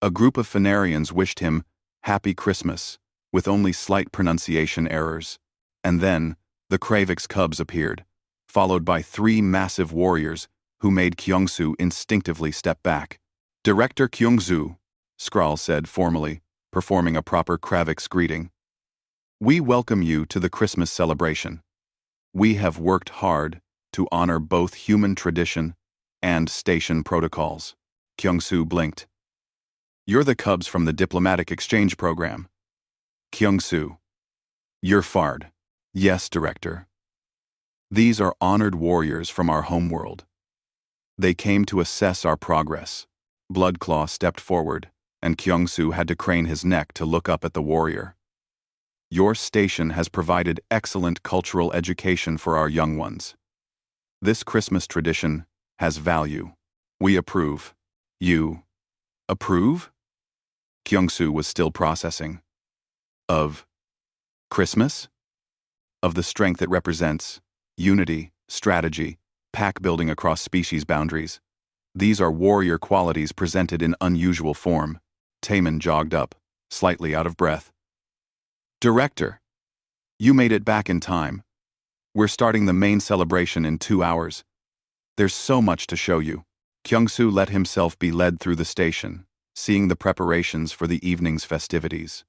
A group of Phanarians wished him Happy Christmas, with only slight pronunciation errors. And then, the Kravix cubs appeared, followed by 3 massive warriors who made Kyung-soo instinctively step back. Director Kyung-soo, Skrull said formally, performing a proper Kravix greeting. We welcome you to the Christmas celebration. We have worked hard to honor both human tradition and station protocols. Kyung-soo blinked. You're the cubs from the diplomatic exchange program. Kyung-soo. You're Fard. Yes, Director. These are honored warriors from our homeworld. They came to assess our progress. Bloodclaw stepped forward, and Kyung-soo had to crane his neck to look up at the warrior. Your station has provided excellent cultural education for our young ones. This Christmas tradition has value. We approve. You approve? Kyung-soo was still processing. Of Christmas? Of the strength it represents, unity, strategy, pack building across species boundaries. These are warrior qualities presented in unusual form. Taemin jogged up, slightly out of breath. Director, you made it back in time. We're starting the main celebration in 2 hours. There's so much to show you. Kyung-soo let himself be led through the station, seeing the preparations for the evening's festivities.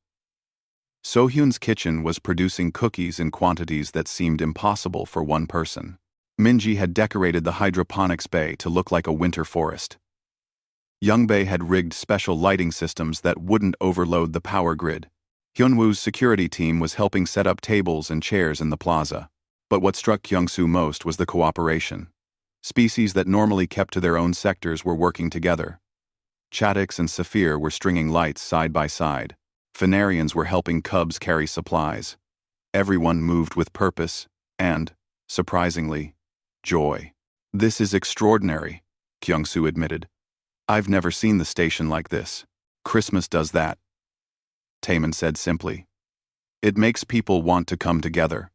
Sohyun's kitchen was producing cookies in quantities that seemed impossible for one person. Minji had decorated the hydroponics bay to look like a winter forest. Youngbae had rigged special lighting systems that wouldn't overload the power grid. Hyunwoo's security team was helping set up tables and chairs in the plaza. But what struck Kyung-soo most was the cooperation. Species that normally kept to their own sectors were working together. Chatix and Saphir were stringing lights side by side. Phanarians were helping cubs carry supplies. Everyone moved with purpose and, surprisingly, joy. This is extraordinary, Kyung-soo admitted. I've never seen the station like this. Christmas does that. Taemin said simply. It makes people want to come together.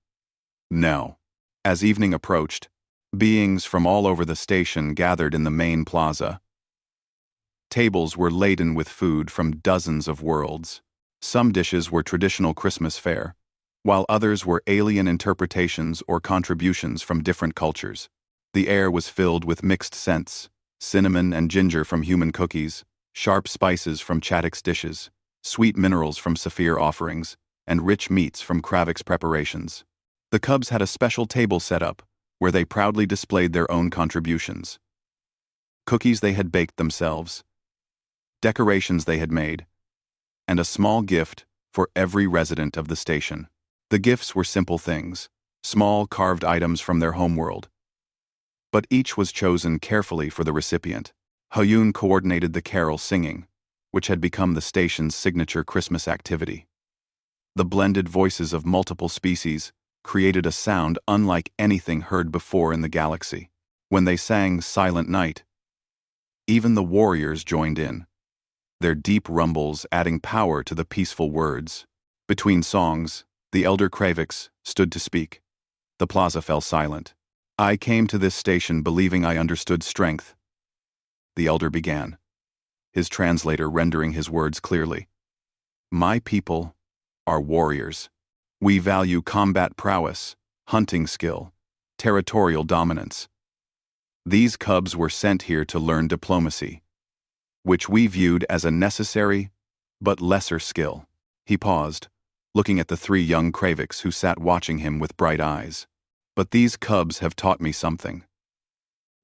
No. As evening approached, beings from all over the station gathered in the main plaza. Tables were laden with food from dozens of worlds. Some dishes were traditional Christmas fare, while others were alien interpretations or contributions from different cultures. The air was filled with mixed scents, cinnamon and ginger from human cookies, sharp spices from Chatix dishes, sweet minerals from Saphir offerings, and rich meats from Kravix preparations. The cubs had a special table set up, where they proudly displayed their own contributions. Cookies they had baked themselves, decorations they had made, and a small gift for every resident of the station. The gifts were simple things, small carved items from their homeworld. But each was chosen carefully for the recipient. Hoyun coordinated the carol singing, which had become the station's signature Christmas activity. The blended voices of multiple species created a sound unlike anything heard before in the galaxy. When they sang Silent Night, even the warriors joined in, their deep rumbles adding power to the peaceful words. Between songs, the elder Kravix stood to speak. The plaza fell silent. I came to this station believing I understood strength. The elder began, his translator rendering his words clearly. My people are warriors. We value combat prowess, hunting skill, territorial dominance. These cubs were sent here to learn diplomacy, which we viewed as a necessary but lesser skill. He paused, looking at the three young Kravix who sat watching him with bright eyes. But these cubs have taught me something.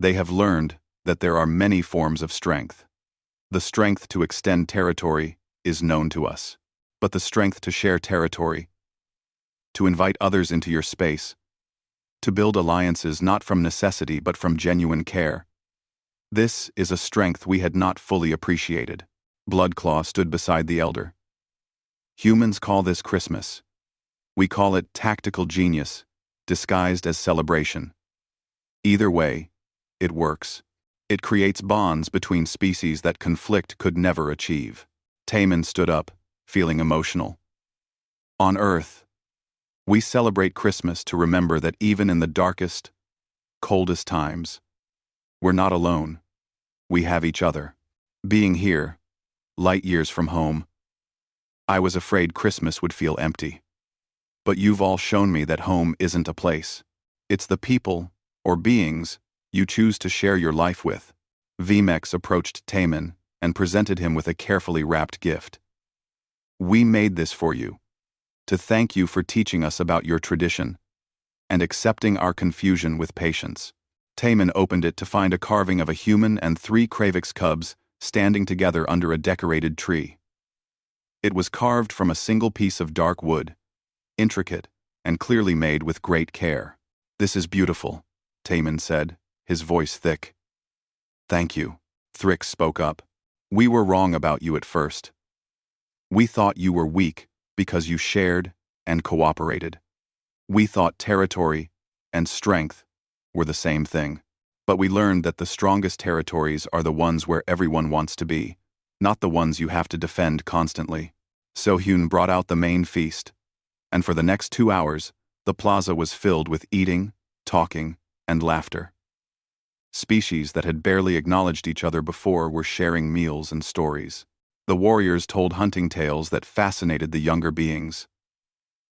They have learned that there are many forms of strength. The strength to extend territory is known to us, but the strength to share territory, to invite others into your space, to build alliances not from necessity but from genuine care, this is a strength we had not fully appreciated. Bloodclaw stood beside the elder. Humans call this Christmas. We call it tactical genius, disguised as celebration. Either way, it works. It creates bonds between species that conflict could never achieve. Taman stood up, feeling emotional. On Earth, we celebrate Christmas to remember that even in the darkest, coldest times, we're not alone. We have each other. Being here, light years from home, I was afraid Christmas would feel empty. But you've all shown me that home isn't a place. It's the people, or beings, you choose to share your life with. Vmex approached Taman and presented him with a carefully wrapped gift. We made this for you, to thank you for teaching us about your tradition and accepting our confusion with patience. Taman opened it to find a carving of a human and 3 Kravix cubs standing together under a decorated tree. It was carved from a single piece of dark wood, intricate and clearly made with great care. This is beautiful, Taman said, his voice thick. Thank you, Thrix spoke up. We were wrong about you at first. We thought you were weak because you shared and cooperated. We thought territory and strength were the same thing. But we learned that the strongest territories are the ones where everyone wants to be, not the ones you have to defend constantly. Sohyun brought out the main feast, and for the next 2 hours, the plaza was filled with eating, talking, and laughter. Species that had barely acknowledged each other before were sharing meals and stories. The warriors told hunting tales that fascinated the younger beings.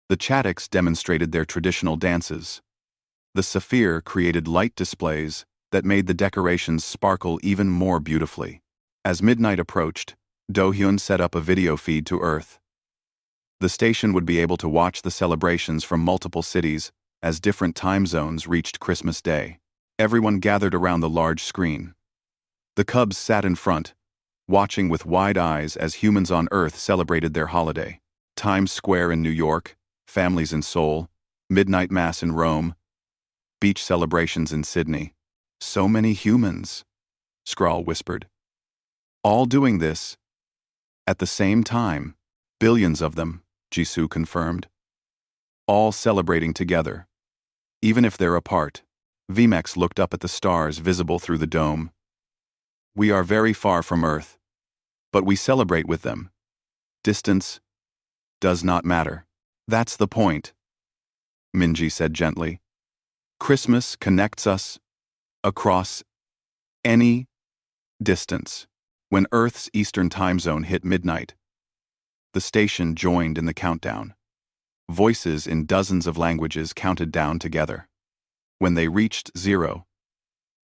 The Chatics demonstrated their traditional dances. The Saphir created light displays that made the decorations sparkle even more beautifully. As midnight approached, Do-hyun set up a video feed to Earth. The station would be able to watch the celebrations from multiple cities as different time zones reached Christmas Day. Everyone gathered around the large screen. The cubs sat in front, watching with wide eyes as humans on Earth celebrated their holiday. Times Square in New York, families in Seoul, midnight mass in Rome, beach celebrations in Sydney. So many humans, Skrull whispered. All doing this at the same time. Billions of them, Jisoo confirmed. All celebrating together, even if they're apart. Vmex looked up at the stars visible through the dome. We are very far from Earth, but we celebrate with them. Distance does not matter. That's the point, Minji said gently. Christmas connects us across any distance. When Earth's Eastern time zone hit midnight, the station joined in the countdown. Voices in dozens of languages counted down together. When they reached 0,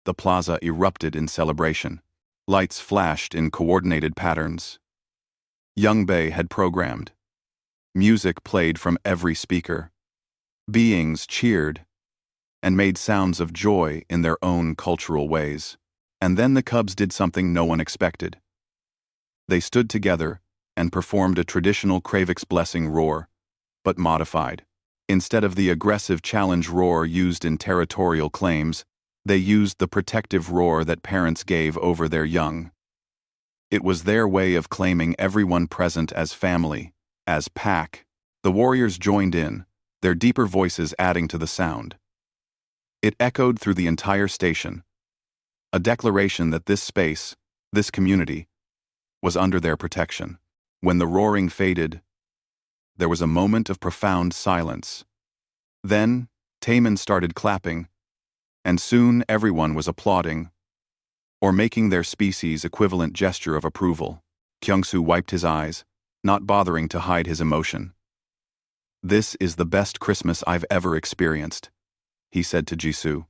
the plaza erupted in celebration. Lights flashed in coordinated patterns. Young Bae had programmed. Music played from every speaker. Beings cheered and made sounds of joy in their own cultural ways. And then the cubs did something no one expected. They stood together and performed a traditional Kravix blessing roar, but modified. Instead of the aggressive challenge roar used in territorial claims, They used the protective roar that parents gave over their young. It was their way of claiming everyone present as family, as pack. The warriors joined in, their deeper voices adding to the sound. It echoed through the entire station, a declaration that this space, this community, was under their protection. When the roaring faded, there was a moment of profound silence. Then, Taemin started clapping, and soon everyone was applauding, or making their species equivalent gesture of approval. Kyungsoo wiped his eyes, not bothering to hide his emotion. "This is the best Christmas I've ever experienced," he said to Jisoo.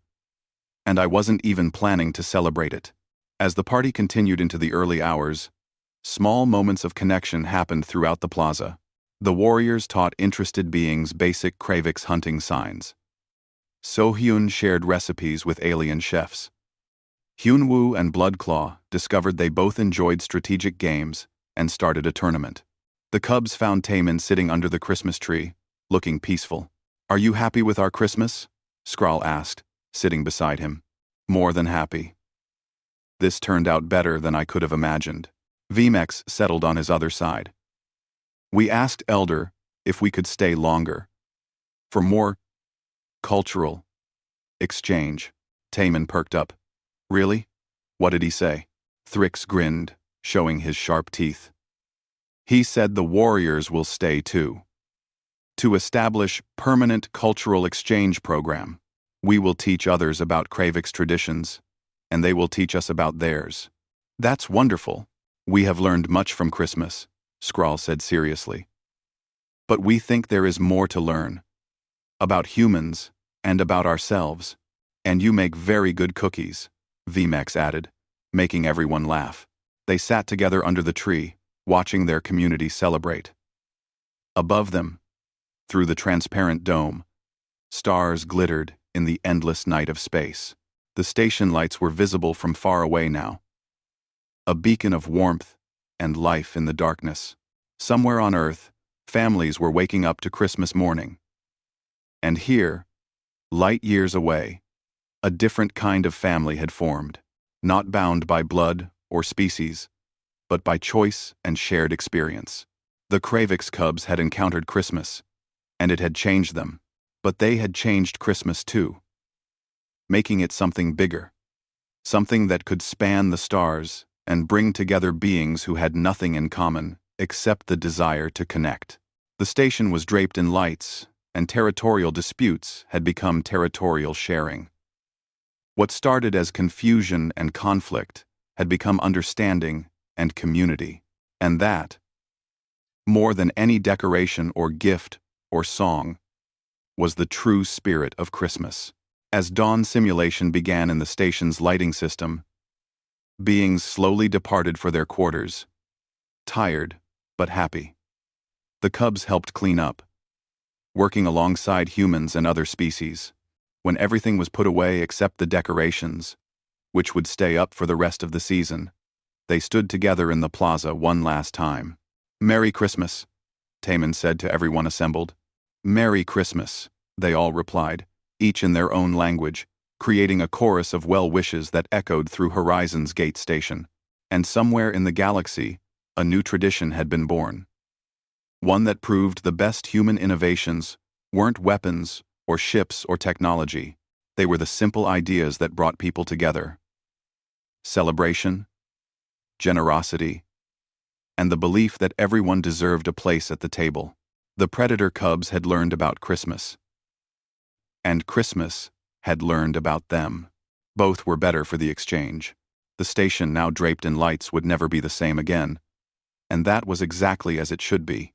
"And I wasn't even planning to celebrate it." As the party continued into the early hours, small moments of connection happened throughout the plaza. The warriors taught interested beings basic Kravix hunting signs. So-hyun shared recipes with alien chefs. Hyunwoo and Bloodclaw discovered they both enjoyed strategic games and started a tournament. The cubs found Taemin sitting under the Christmas tree, looking peaceful. "Are you happy with our Christmas?" Skrull asked, sitting beside him. "More than happy. This turned out better than I could have imagined." Vmex settled on his other side. "We asked Elder if we could stay longer. For more cultural exchange." Taemin perked up. "Really? What did he say?" Thrix grinned, showing his sharp teeth. "He said the warriors will stay too. To establish permanent cultural exchange program. We will teach others about Kravix traditions, and they will teach us about theirs." "That's wonderful. We have learned much from Christmas," Skrull said seriously. "But we think there is more to learn. About humans, and about ourselves. And you make very good cookies," Vmex added, making everyone laugh. They sat together under the tree, watching their community celebrate. Above them, through the transparent dome, stars glittered in the endless night of space. The station lights were visible from far away now. A beacon of warmth and life in the darkness. Somewhere on Earth, families were waking up to Christmas morning. And here, light years away, a different kind of family had formed, not bound by blood or species, but by choice and shared experience. The Kravix cubs had encountered Christmas, and it had changed them, but they had changed Christmas too, making it something bigger, something that could span the stars and bring together beings who had nothing in common except the desire to connect. The station was draped in lights, and territorial disputes had become territorial sharing. What started as confusion and conflict had become understanding and community, and that, more than any decoration or gift or song, was the true spirit of Christmas. As dawn simulation began in the station's lighting system, beings slowly departed for their quarters, tired but happy. The cubs helped clean up, working alongside humans and other species. When everything was put away except the decorations, which would stay up for the rest of the season, they stood together in the plaza one last time. "Merry Christmas," Taemin said to everyone assembled. "Merry Christmas," they all replied, each in their own language, creating a chorus of well wishes that echoed through Horizon's Gate Station. And somewhere in the galaxy, a new tradition had been born. One that proved the best human innovations weren't weapons or ships or technology. They were the simple ideas that brought people together. Celebration, generosity, and the belief that everyone deserved a place at the table. The Predator cubs had learned about Christmas, and Christmas had learned about them. Both were better for the exchange. The station, now draped in lights, would never be the same again, and that was exactly as it should be.